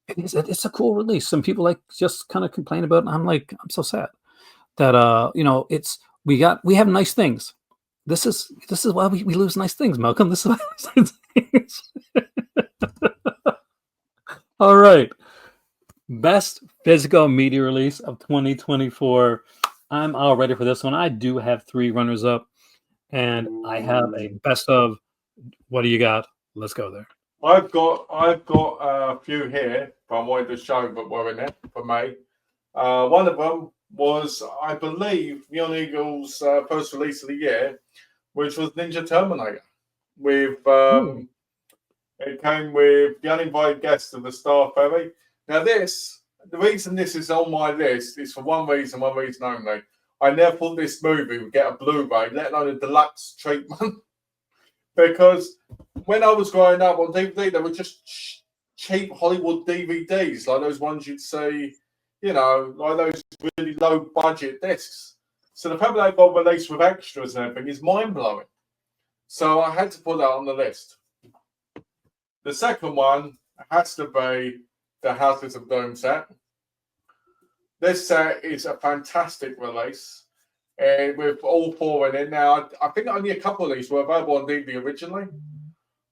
It's a cool release. Some people like just kind of complain about it. And I'm like, I'm so sad that it's we have nice things. This is why we lose nice things, Malcolm. This is why we lose nice things. All right. Best physical media release of 2024. I'm all ready for this one. I do have 3 runners up, and I have a Ooh. best of. What do you got? Let's go there. I've got a few here, but I wanted to show that were in it for May. One of them was, I believe, Neon Eagle's first release of the year, which was Ninja Terminator. With Ooh. it came with the uninvited guest of the Star Ferry. Now, the reason this is on my list is for one reason only. I never thought this movie would get a Blu-ray, let alone a deluxe treatment, because when I was growing up on DVD, they were just cheap Hollywood DVDs, like those ones you'd see, like those really low budget discs. So the fact that they got released with extras and everything is mind blowing. So I had to put that on the list. The second one has to be the Houses of Doom set. This set is a fantastic release with all 4 in it. Now, I think only a couple of these were available on DVD originally,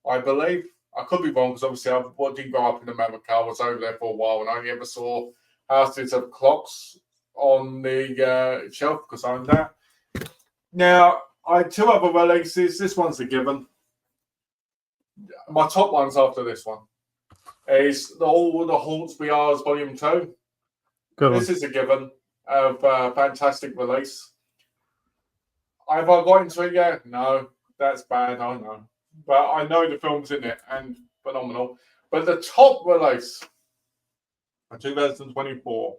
I believe. I could be wrong because obviously I didn't grow up in America. I was over there for a while and I only ever saw Houses of Clocks on the shelf because I owned that. Now, I had 2 other releases. This one's a given. My top ones after this one is all the Haunts We Are Volume 2. Good This one. is a given of fantastic release. Have I got into it yet? No, that's bad. I know, but I know the film's in it and phenomenal. But the top release of 2024,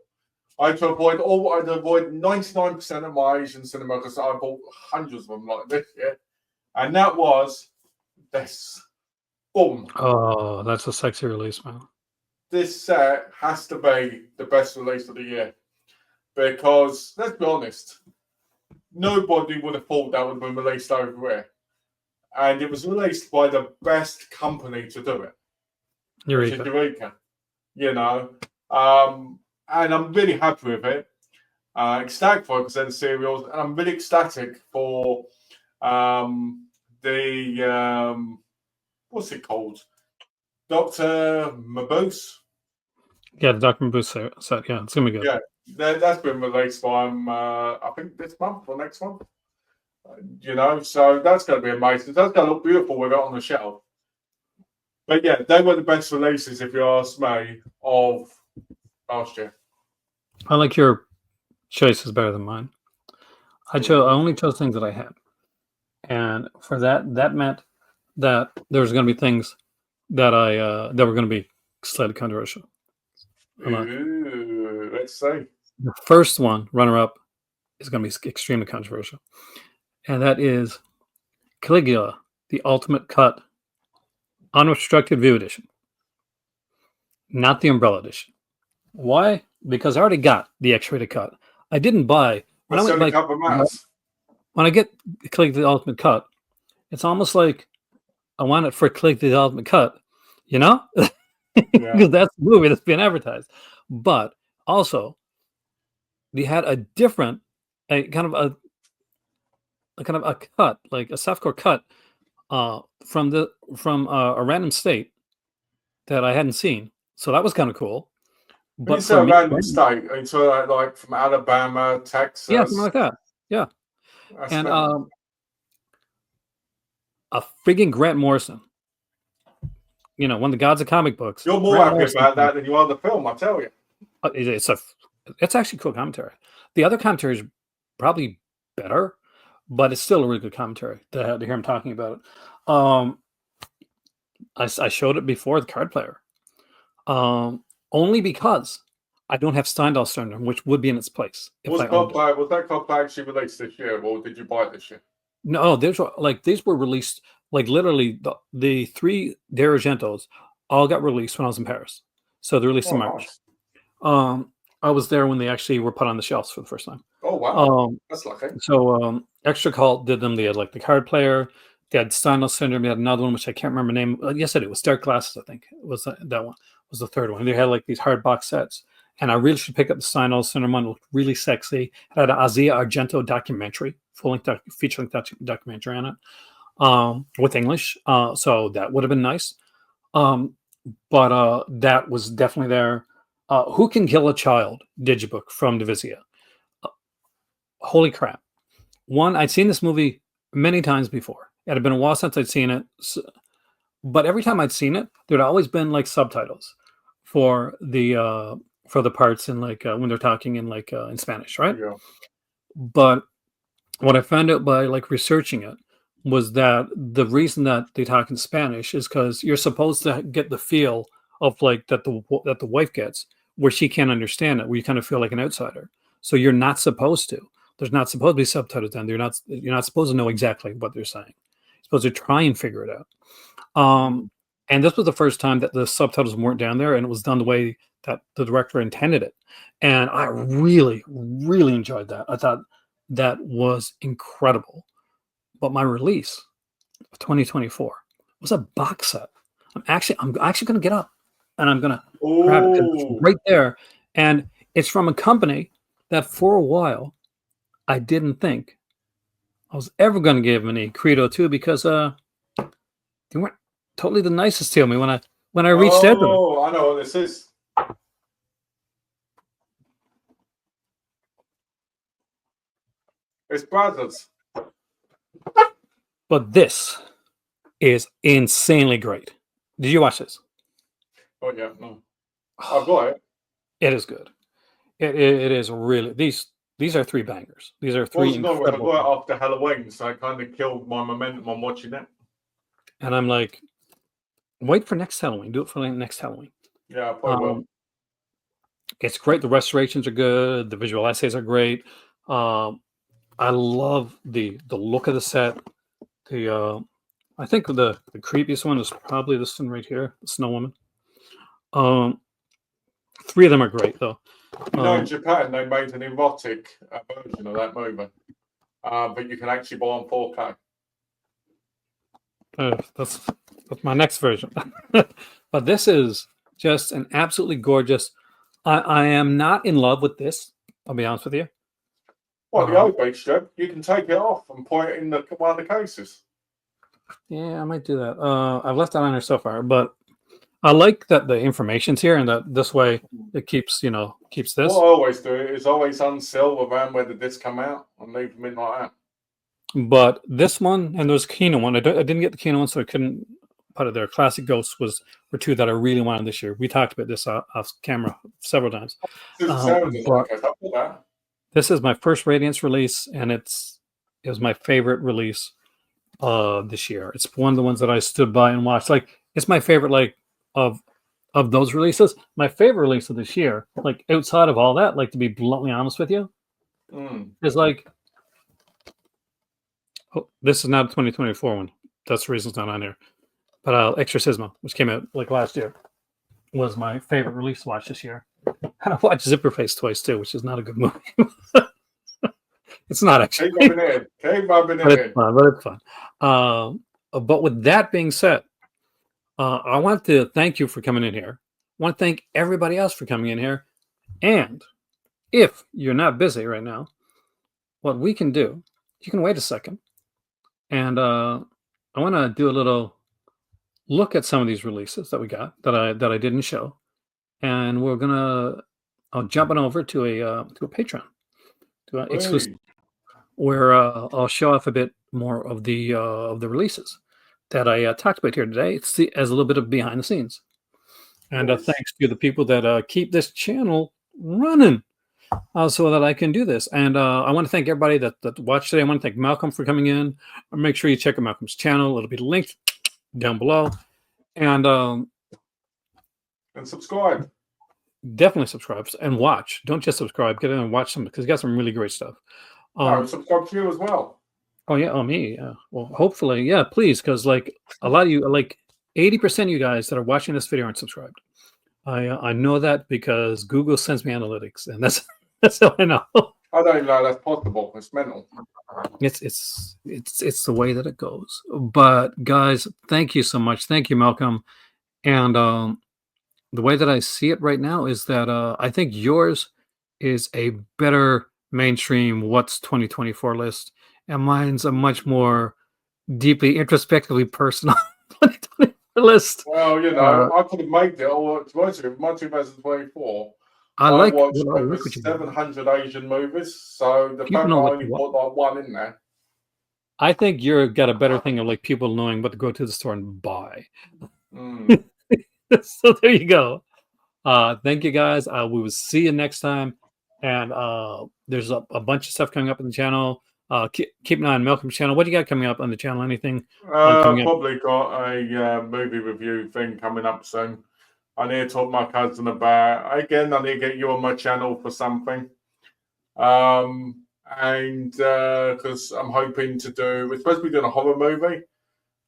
I'd avoid 99% of my Asian cinema because I bought hundreds of them like this year, and that was this. Boom. Oh, that's a sexy release, man. This set has to be the best release of the year because, let's be honest, nobody would have thought that would have been released over here. And it was released by the best company to do it, which is Eureka. Eureka. And I'm really happy with it. Ecstatic for it because they're the serials. And I'm really ecstatic for what's it called? Dr. Mabuse. Yeah, the Dr. Booth set. Yeah, it's gonna be good. Yeah, that's been released by I think this month or next month. So that's going to be amazing. That's going to look beautiful with it on the shelf. But yeah, they were the best releases, if you ask me, of last year. I like your choices better than mine. I only chose things that I had, and for that meant that there was going to be things that that were going to be slightly controversial. Ooh, let's see. The first one, runner up, is going to be extremely controversial, and that is Caligula, the Ultimate Cut, Unrestricted View Edition, not the Umbrella Edition. Why? Because I already got the X-rated cut. I didn't buy when I That's the went only like cut that matters. when I get Click the Ultimate Cut. It's almost like I want it for Click the Ultimate Cut, you know, Yeah. because that's the movie that's being advertised. But also, they had a different, a kind of a cut, like a softcore cut, from a random state that I hadn't seen. So that was kind of cool. When you But say for a me, random state, are you talking like from Alabama, yeah, something Texas? like that. Yeah, That's and mental. a frigging Grant Morrison. One of the gods of comic books. You're more Grant happy Morrison. about that than you are the film, I tell you. It's actually cool commentary. The other commentary is probably better, but it's still a really good commentary to hear him talking about it. I showed it before the card player, only because I don't have Stendhal syndrome, which would be in its place if I owned it. Was that cop actually released this year, or did you buy it this year? No, these were released like literally the three D'Argentos all got released when I was in Paris, so they're released Oh, in March. nice. I was there when they actually were put on the shelves for the first time. Oh, wow. Um, That's lucky. so Extra Cult did them. They had like the card player. They had Steinel Syndrome. They had another one which I can't remember the name. Yes, I did. It was Dark Glasses. I think it was that one. Was the third one. They had like these hard box sets, and I really should pick up the Steinel Syndrome one. It looked really sexy. It had an Azia Argento documentary, full length feature length documentary on it, with English. So that would have been nice. But that was definitely there. Who Can Kill a Child digibook from Divisia. Holy crap. One, I'd seen this movie many times before. It had been a while since I'd seen it. But every time I'd seen it, there'd always been like subtitles for the parts in like when they're talking in like in Spanish, right? Yeah. But what I found out by like researching it was that the reason that they talk in Spanish is because you're supposed to get the feel of like that the wife gets where she can't understand it, where you kind of feel like an outsider. So you're not supposed to. There's not supposed to be subtitles down. You're not supposed to know exactly what they're saying. You're supposed to try and figure it out. And this was the first time that the subtitles weren't down there, and it was done the way that the director intended it. And I really, really enjoyed that. I thought that was incredible. But my release of 2024 was a box set. I'm actually going to get up and I'm going to grab it because it's Oh, right there, and it's from a company that for a while I didn't think I was ever going to give any credo to because they weren't totally the nicest to me when I reached out to them. I know what this is. It's Brothers. But this is insanely great. Did you watch this? Oh, yeah, no. I've got it. It is good. It is really these are three bangers. These are three What's annoying was I incredible got it things. after Halloween, so I kind of killed my momentum on watching it. And I'm like, wait for next Halloween. Do it for like next Halloween. Yeah, I probably will. It's great. The restorations are good. The visual essays are great. I love the look of the set. I think the creepiest one is probably this one right here, the Snow Woman. Three of them are great though. You know, in Japan, they made an erotic version of that movie, but you can actually buy on 4K. That's my next version. But this is just an absolutely gorgeous. I am not in love with this. I'll be honest with you. Well, the old beach strip, you can take it off and put it in one of the cases. Yeah, I might do that. I've left that on there so far, but I like that the information's here and that this way it keeps this. What I always do is always unseal around where the discs come out and leave them in like that. But this one and there's Kino one. I didn't get the Kino one, so I couldn't put it there. Classic Ghosts were two that I really wanted this year. We talked about this off camera several times. That. This is my first Radiance release, and it was my favorite release this year. It's one of the ones that I stood by and watched. Like it's my favorite, like of those releases. My favorite release of this year, like outside of all that, like to be bluntly honest with you, is like this is not a 2024 one. That's the reason it's not on here. But Exorcisma, which came out like last year, was my favorite release to watch this year. I watched Zipperface twice too, which is not a good movie. It's not actually, Keep rubbing it in. Keep rubbing but it it's in. fun. But it's fun. But with that being said, I want to thank you for coming in here. I want to thank everybody else for coming in here. And if you're not busy right now, what we can do, you can wait a second, and I want to do a little look at some of these releases that we got that I didn't show, and I'll jump on over to a Patreon, to an exclusive, Hey, where I'll show off a bit more of the releases that I talked about here today. It's as a little bit of behind the scenes, and nice. thanks to the people that keep this channel running. So that I can do this. And I want to thank everybody that watched today. I want to thank Malcolm for coming in. Make sure you check out Malcolm's channel. It'll be linked down below. And And subscribe. definitely subscribe and watch. Don't just subscribe. Get in and watch some, because he got some really great stuff. No, subscribe to you as well. Oh, yeah. Oh, me. Yeah. Well, hopefully. Yeah, please. Because like a lot of you, like 80% of you guys that are watching this video aren't subscribed. I know that because Google sends me analytics, and that's how I know. I don't know that's possible. It's mental. It's the way that it goes. But guys, thank you so much. Thank you, Malcolm. And the way that I see it right now is that I think yours is a better mainstream what's 2024 list, and mine's a much more deeply introspectively personal 2024 list. Well, you Uh, know, I could have made it. Or to be honest with you, my 2024, I I like watched well, I over like what you did. 700 Asian movies. So the People fact that know I what only to watch. put like one in there. I think you've got a better thing of like people knowing what to go to the store and buy. Mm. So there you go. Thank you guys. We will see you next time. And there's a bunch of stuff coming up on the channel. Keep an eye on Malcolm's channel. What do you got coming up on the channel? Anything coming up? Probably got a movie review thing coming up soon. I need to talk to my cousin about. Again, I need to get you on my channel for something. And because I'm hoping to do, we're supposed to be doing a horror movie,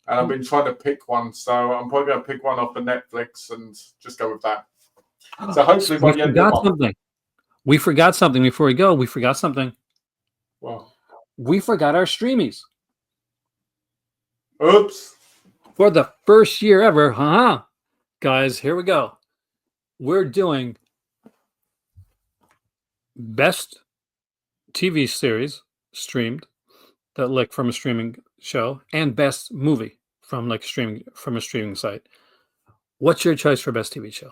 and I've been trying to pick one. So I'm probably going to pick one off of Netflix and just go with that. So hopefully by We the end of the forgot month. something. We forgot something before we go. We forgot something. Well, We forgot our streamies. oops. For the first year ever, guys, here we go. We're doing best TV series streamed that like from a streaming show, and best movie from like a streaming site. What's your choice for best TV show?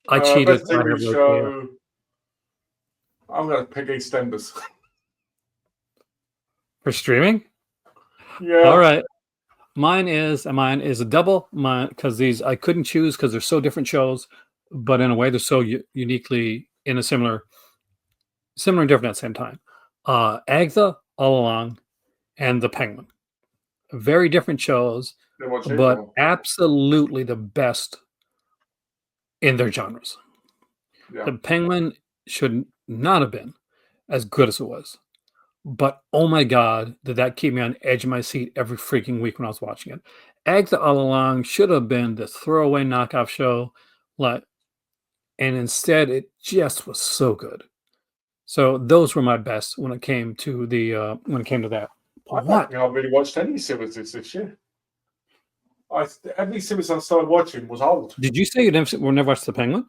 I cheated. Best I have TV no idea. show. I'm going to pick EastEnders. For streaming? Yeah. All right. Mine is a double. Mine, because these I couldn't choose because they're so different shows, but in a way they're so uniquely in a similar and different at the same time. Agatha All Along and The Penguin. Very different shows, but absolutely the best in their genres. Yeah. The Penguin should not have been as good as it was. But oh my God, did that keep me on the edge of my seat every freaking week when I was watching it. Agatha All Along should have been the throwaway knockoff show, and instead it just was so good. So those were my best when it came to that. I don't think I've really watched any series this year. Every series I started watching was old. Did you say you never watched The Penguin?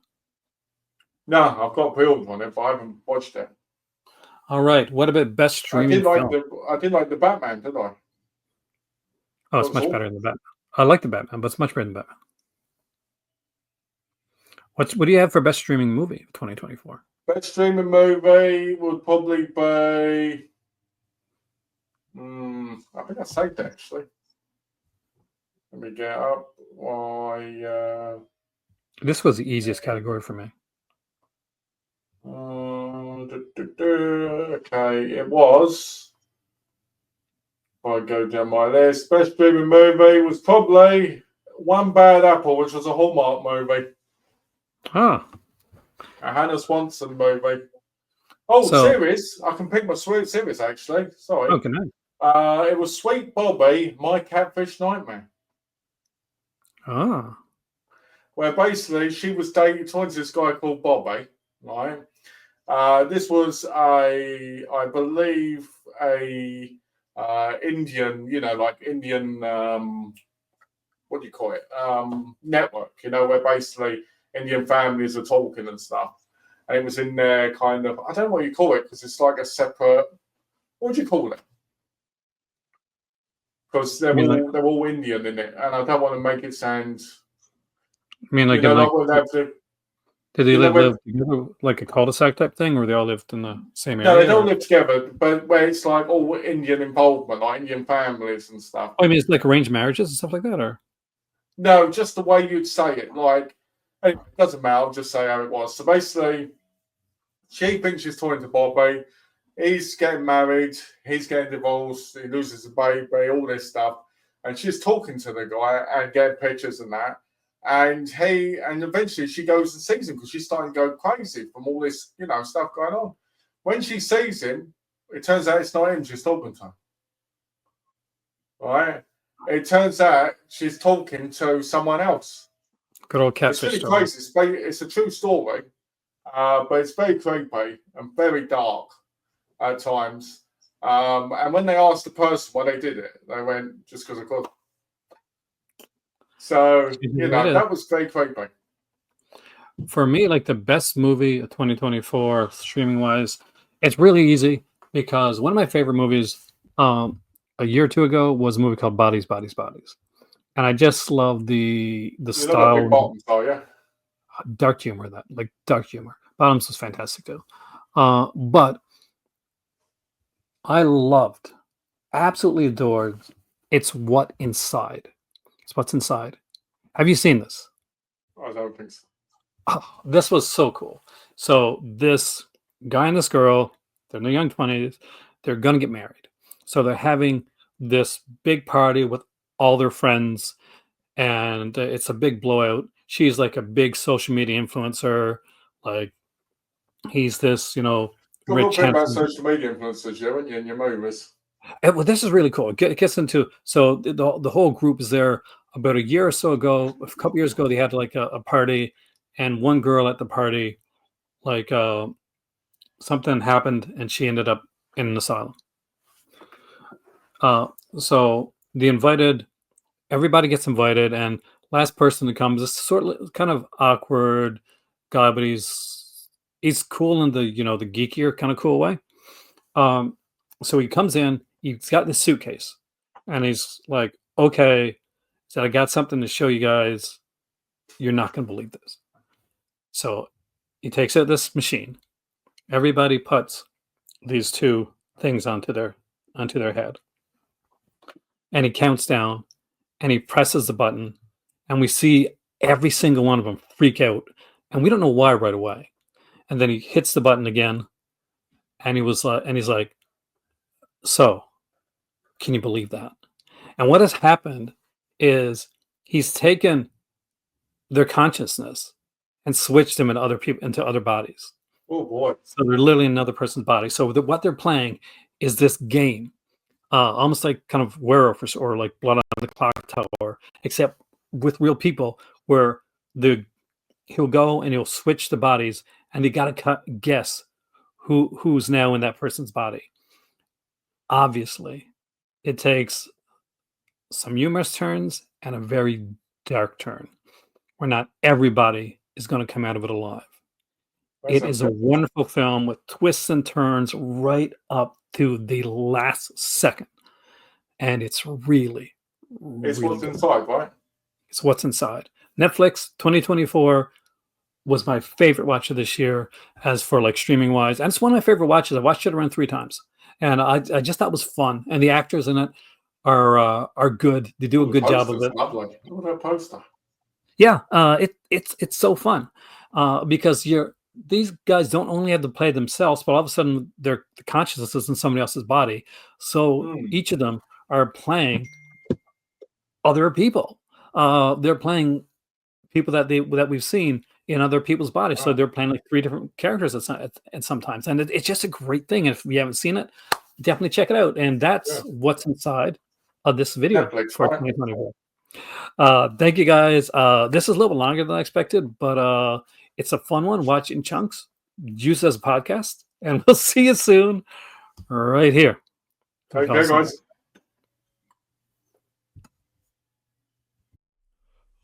No, I've got pre-ordered on it, but I haven't watched it. All right. What about best streaming film? I did like the Batman, didn't I? Oh, it's much better than the Batman. I like the Batman, but it's much better than Batman. What do you have for best streaming movie of 2024? Best streaming movie would probably be. I think I saved that actually. Let me get up. This was the easiest category for me. Okay, it was. If I go down my list, best streaming movie was probably One Bad Apple, which was a Hallmark movie. Ah. A Hannah Swanson movie. Oh, series. I can pick my series actually. Sorry. Okay. It was Sweet Bobby, My Catfish Nightmare. Ah. where basically she was dating towards this guy called Bobby, right? This was I believe, a Indian, like Indian, what do you call it? Network, where basically Indian families are talking and stuff. And it was in there kind of, I don't know what you call it, because it's like a separate, what do you call it? Because I mean, like, they're all Indian in it, and I don't want to make it sound, I mean, like in like like, when they have to, did they when live together, like a cul-de-sac type thing, or they all lived in the same no, they area? don't Or? live together, but where it's like all Indian involvement, like Indian families and stuff. Oh, I mean, it's like arranged marriages and stuff like that, or No, just the way you'd say it. Like, anyway, it doesn't matter. I'll just say how it was. So basically, she thinks she's talking to Bobby. He's getting married. He's getting divorced. He loses a baby. All this stuff, and she's talking to the guy and getting pictures and that. And eventually she goes and sees him because she's starting to go crazy from all this, stuff going on. When she sees him, it turns out it's not him she's talking to. Right? It turns out she's talking to someone else. good old It's catfish really story. crazy. It's a true story, but it's very creepy and very dark at times. And when they asked the person why they did it, they went, just because I could. So, that was very creepy. For me, like the best movie of 2024 streaming wise, it's really easy because one of my favorite movies a year or two ago was a movie called Bodies, Bodies, Bodies. And I just love the You're not got style, big bottoms, are you? dark humor, dark humor. Bottoms was fantastic too. But I loved, absolutely adored, It's What Inside. It's What's Inside. Have you seen this? I don't think so. Oh, this was so cool. So this guy and this girl, they're in their young 20s, they're gonna get married. So they're having this big party with all their friends, and it's a big blowout. She's like a big social media influencer, like he's this, Got a little rich, bit about handsome. social media influencers, haven't you, in your movies? Well, this is really cool. It gets into, so the whole group is there. About a year or so ago, a couple years ago, they had like a party, and one girl at the party, like something happened, and she ended up in an asylum. So everybody gets invited, and last person to come is sort of kind of awkward guy, but he's cool in the the geekier kind of cool way. So he comes in, he's got this suitcase, and he's like, okay, so I got something to show you guys. You're not going to believe this. So he takes out this machine. Everybody puts these two things onto their head, and he counts down, and he presses the button, and we see every single one of them freak out, and we don't know why right away. And then he hits the button again, and he's like, so can you believe that? And what has happened is he's taken their consciousness and switched them into other bodies. Oh boy! So they're literally in another person's body. So what they're playing is this game, almost like kind of werewolf or like Blood on the Clock Tower, except with real people, where he'll go and he'll switch the bodies, and they got to guess who's now in that person's body. Obviously, it takes some humorous turns and a very dark turn, where not everybody is going to come out of it alive. It is a wonderful film with twists and turns right up to the last second, and it's really, It's really What's good. Inside, right? It's What's Inside. Netflix 2024 was my favorite watch of this year, as for like streaming wise, and it's one of my favorite watches. I watched it around 3 times, and I just thought it was fun, and the actors in it are good. They do a good job of it. Lovely. Look at that poster. Yeah, it's so fun because these guys don't only have to play themselves, but all of a sudden their consciousness is in somebody else's body. So each of them are playing other people. They're playing people that we've seen in other people's bodies. So they're playing like 3 different characters at sometimes, and it's just a great thing. And if you haven't seen it, definitely check it out. And that's what's inside of this video Netflix, for right? 2024. Thank you guys. This is a little longer than I expected, but it's a fun one. Watch in chunks. Use as a podcast, and we'll see you soon, right here. Take care, guys.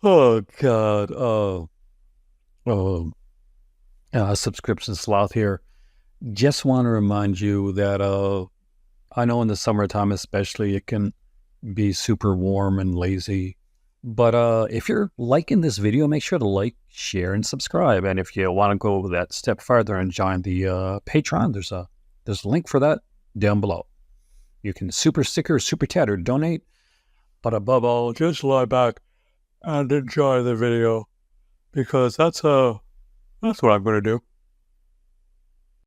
Oh God. Subscription sloth here. Just want to remind you that I know in the summertime especially it can be super warm and lazy. But if you're liking this video, make sure to like, share, and subscribe. And if you want to go that step further and join the Patreon, there's a link for that down below. You can super sticker, super chat, or donate. But above all, just lie back and enjoy the video, because that's what I'm going to do.